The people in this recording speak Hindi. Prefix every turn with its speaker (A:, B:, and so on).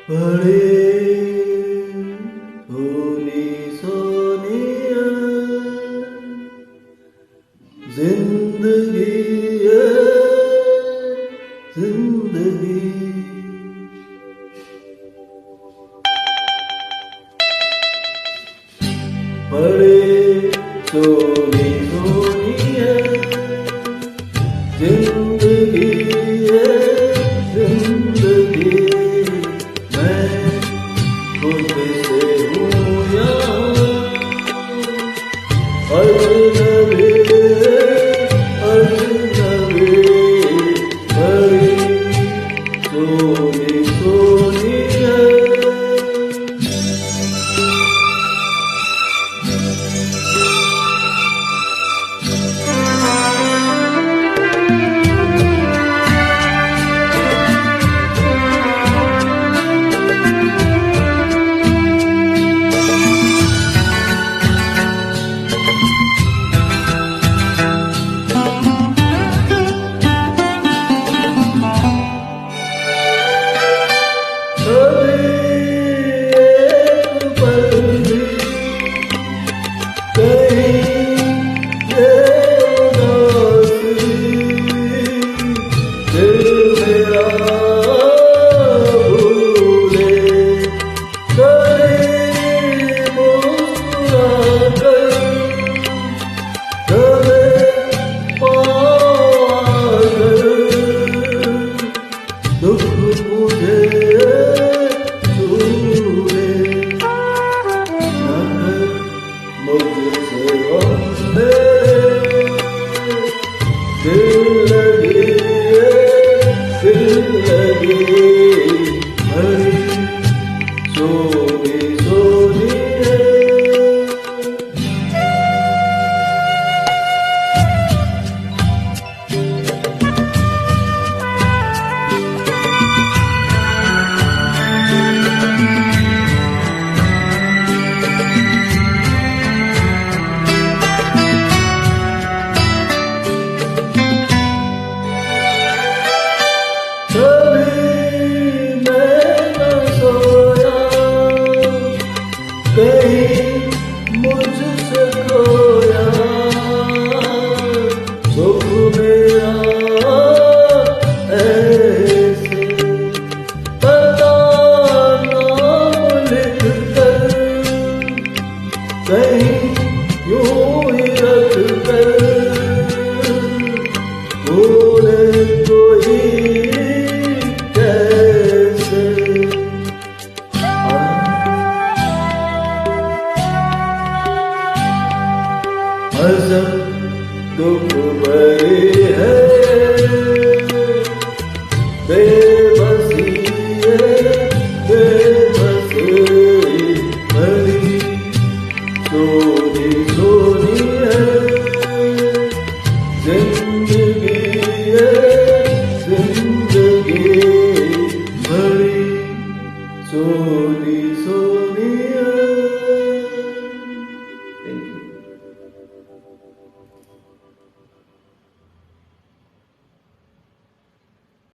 A: बड़े सोनी सोनिया जिंदगी है जिंदगी। बड़े सोनी सोनिया जिंदगी है जिंदगी। खुद से हूँ यहाँ अजनबी अजनबी। बड़ी सोनी सोनी है। मुझसे खोया सुख मेरा ऐसे पता नाम लिख कर कहीं यूं ही रख कर भूले कोई कैसे। अजब दुख भरी है बेबसी है बेबसी। भरी सोनी सोनी है जिंदगी है जिंदगी। बड़ी सोनी सोनी है।